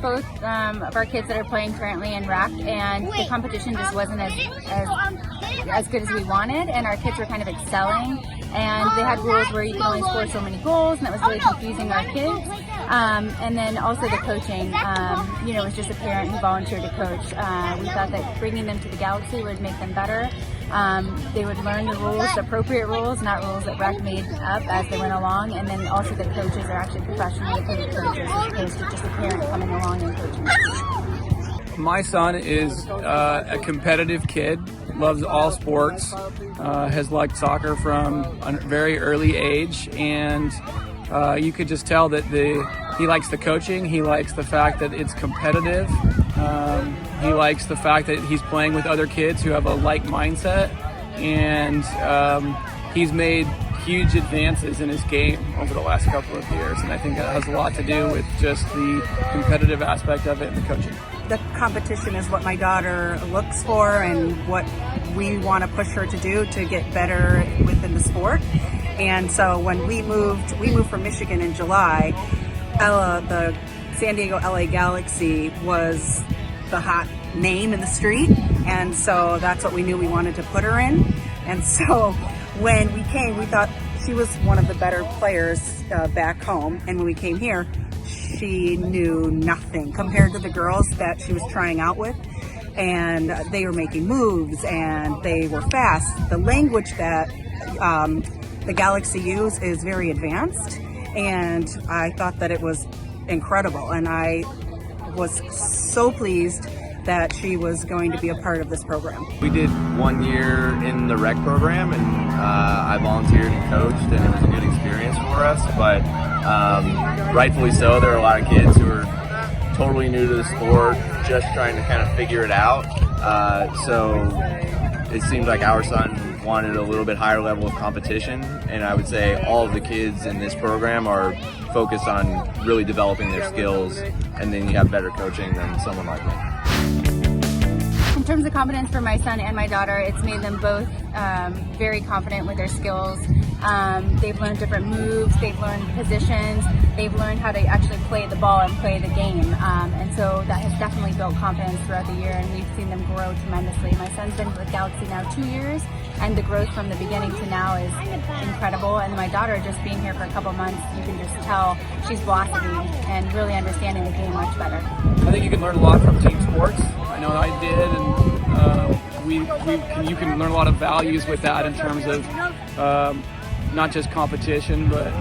both of our kids that are playing currently in rec, and the competition just wasn't as good as we wanted, and our kids were kind of excelling, and they had rules where you could only score so many goals, and that was really confusing our kids. And then also the coaching, you know, it was just a parent who volunteered to coach. We thought that bringing them to the Galaxy would make them better. They would learn the rules, the appropriate rules, not rules that rec made up as they went along. And then also the coaches are actually professionally paid coaches as opposed to just a parent coming along and coaching. My son is a competitive kid, loves all sports, has liked soccer from a very early age, and you could just tell that he likes the coaching, he likes the fact that it's competitive, he likes the fact that he's playing with other kids who have a like mindset, and he's made huge advances in his game over the last couple of years, and I think that has a lot to do with just the competitive aspect of it and the coaching. The competition is what my daughter looks for and what we want to push her to do to get better within the sport. And so when we moved from Michigan in July, the San Diego LA Galaxy was the hot name in the street, and so that's what we knew we wanted to put her in. And so when we came, we thought she was one of the better players back home, and when we came here, she knew nothing compared to the girls that she was trying out with, and they were making moves and they were fast. The language that the Galaxy use is very advanced, and I thought that it was incredible, and I was so pleased that she was going to be a part of this program. We did 1 year in the rec program, and I volunteered and coached, and it was a good experience for us, but rightfully so, there are a lot of kids who are totally new to the sport, just trying to kind of figure it out. So it seemed like our son wanted a little bit higher level of competition, and I would say all of the kids in this program are focused on really developing their skills, and then you have better coaching than someone like me. In terms of confidence for my son and my daughter, it's made them both very confident with their skills. They've learned different moves, they've learned positions, they've learned how to actually play the ball and play the game. And so that has definitely built confidence throughout the year, and we've seen them grow tremendously. My son's been with Galaxy now 2 years, and the growth from the beginning to now is incredible. And my daughter, just being here for a couple months, you can just tell she's blossoming and really understanding the game much better. I think you can learn a lot from team sports. I know I did, and you can learn a lot of values with that in terms of not just competition, but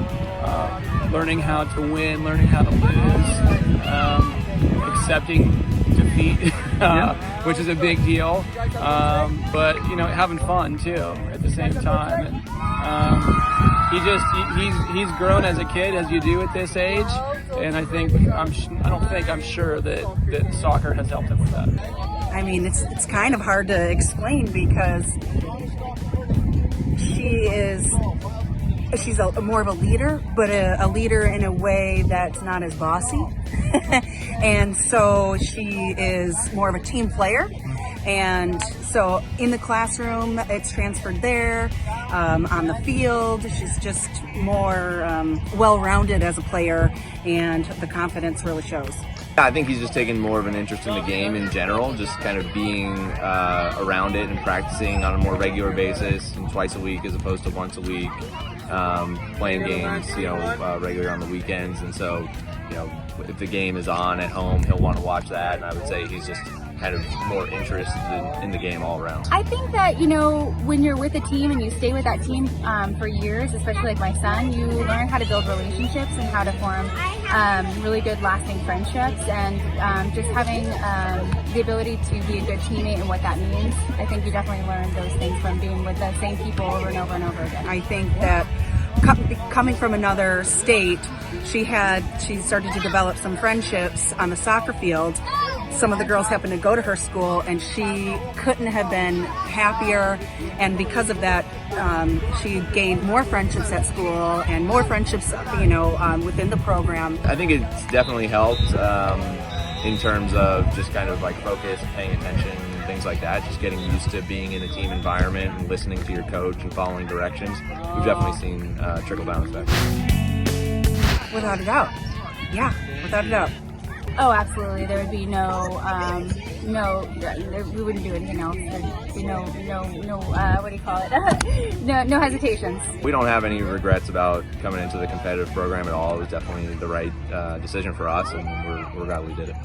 learning how to win, learning how to lose, accepting defeat, which is a big deal, but you know, having fun too at the same time. And he's grown as a kid, as you do at this age, and I'm sure that soccer has helped him with that. I mean, it's kind of hard to explain because she's more of a leader, but a leader in a way that's not as bossy. And so she is more of a team player. And so in the classroom, it's transferred there. On the field, she's just more well-rounded as a player, and the confidence really shows. I think he's just taken more of an interest in the game in general, just kind of being around it and practicing on a more regular basis, and twice a week as opposed to once a week, playing games, regularly on the weekends. And so, if the game is on at home, he'll want to watch that, and I would say he's just kind of more interested in the game all around. I think that, when you're with a team and you stay with that team for years, especially like my son, you learn how to build relationships and how to form really good lasting friendships, and just having the ability to be a good teammate and what that means. I think you definitely learn those things from being with the same people over and over and over again. I think that coming from another state, she started to develop some friendships on the soccer field. Some of the girls happened to go to her school, and she couldn't have been happier. And because of that, she gained more friendships at school and more friendships, within the program. I think it's definitely helped in terms of just kind of like focus, paying attention, things like that. Just getting used to being in a team environment and listening to your coach and following directions. We've definitely seen trickle down effects. Without a doubt. Yeah, without a doubt. Oh, absolutely. There would be we wouldn't do anything else. There'd be what do you call it? no hesitations. We don't have any regrets about coming into the competitive program at all. It was definitely the right decision for us, and we're glad we did it.